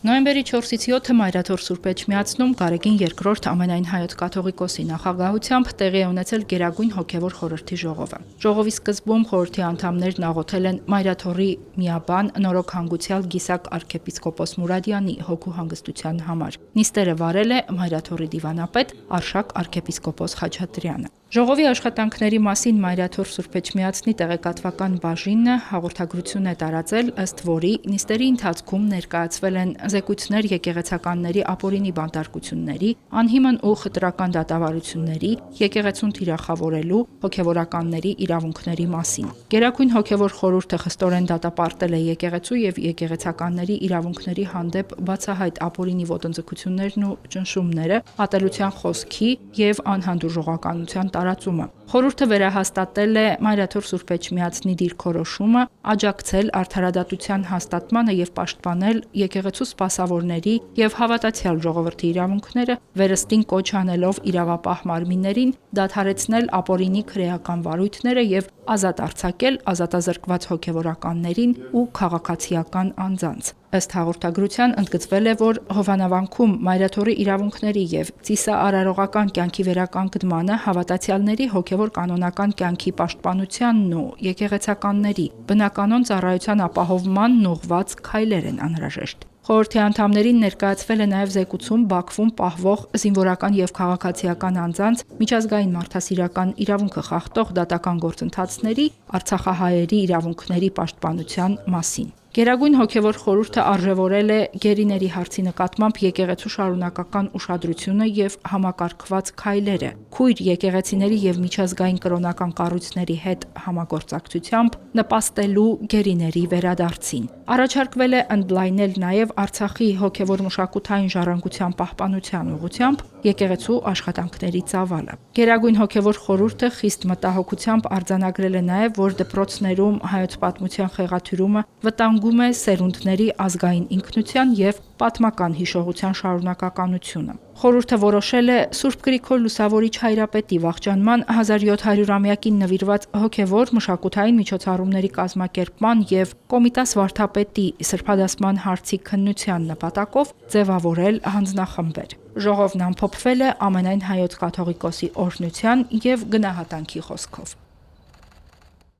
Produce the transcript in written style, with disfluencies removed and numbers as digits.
Նոյեմբերի 4-ից 7-ը Մայրաթոր Սուրբ Էջմիածնում Գարեգին II ամենայն հայոց կաթողիկոսի նախագահությամբ տեղի է ունեցել Գերագույն հոգևոր խորհրդի ժողովը։ Ժողովի սկզբում խորհրդի անդամներն աղոթել են Մայրաթորի միաբան նորոգ հանգուցյալ Գիսակ arczepiskopos Մուրադյանի հոգու հանգստության համար։ Նիստերը վարել է Մայրաթորի դիվանապետ Արշակ arczepiskopos Խաչատրյանը։ Ժողովի աշխատանքների մասին Մայրաթոր Սուրբ Էջմիածնի տեղեկատվական բաժինը հաղորդագրություն է տարածել, ըստ որի նիստերի ընթացքում ներկայացվել են զեկույցներ եկեղեցականների ապօրինի բանտարկությունների, անհիմն ու խտրական դատավարությունների, եկեղեցուն թիրախավորելու, հոգևորականների իրավունքների մասին։ Գերագույն հոգևոր խորհուրդը խստորեն դատապարտել է եկեղեցու եւ եկեղեցականների իրավունքների հանդեպ բացահայտ ապօրինի ոտնձգություններն ու ճնշումները, ատելության խոսքի եւ անհանդուրժողականության տարածումը։ Խորհուրդը վերահաստատել է Մայրաթոր Սուրբ Էջմիածնի դիրքորոշումը աջակցել արդարադատության հաստատմանը եւ պաշտպանել եկեղեցու սպասավորների եւ հավատացյալ ժողովրդի իրավունքները, վերստին կոչ անելով իրավապահ մարմիններին դադարեցնել ապօրինի քրեական վարույթները եւ ազատ արձակել ազատազրկված հոգևորականներին ու քաղաքացիական անձանց։ Ըստ հաղորդագրության ընդգծվել է, որ Հովանավանքում Մայրաթորի իրավունքների եւ ծիսաարարողական կյանքի վերականգնմանը հավատացյալների հոգևոր կանոնական կյանքի պաշտպանությանն ու եկեղեցականների բնականոն ծառայության ապահովմանն ուղղված քայլեր են անհրաժեշտ։ Խորհրդի անդամներին ներկայացվել է նաև զեկուցում Բաքվում պահվող զինվորական եւ քաղաքացիական անձանց միջազգային մարդասիրական իրավունքը խախտող դատական գործընթացների արցախահայերի իրավունքների պաշտպանության մասին։ Գերագույն հոգևոր խորհուրդը արժևորել է գերիների հարցի նկատմամբ եկեղեցու շարունակական ուշադրությունը եւ համակարգված քայլերը, քույր եկեղեցիների եւ միջազգային կրոնական կառույցների հետ համագործակցությամբ նպաստելու գերիների վերադարձին։ Առաջարկվել է ընդլայնել նաև Արցախի հոգևոր մշակութային ժառանգության պահպանության ուղղությամբ եկեղեցու աշխատանքների ծավալը։ Գերագույն հոգևոր խորհուրդը խիստ մտահոգությամբ արձանագրել է նաև, որ դպրոցներում հայոց պատմության խեղաթյուրումը վտանգում է սերունդների ազգային ինքնության եւ պատմական հիշողության շարունակականությունը։ Խորհուրդը որոշել է Սուրբ Գրիգոր Լուսավորիչ հայրապետի վախճանման 1700-ամյակին նվիրված հոգևոր մշակութային միջոցառումների կազմակերպման եւ Կոմիտաս վարդապետի սրբադասման հարցի քննության նպատակով ձևավորել հանձնախմբեր։ Ժողովն ամփոփվել է ամենայն հայոց կաթողիկոսի օրհնության եւ գնահատանքի խոսքով։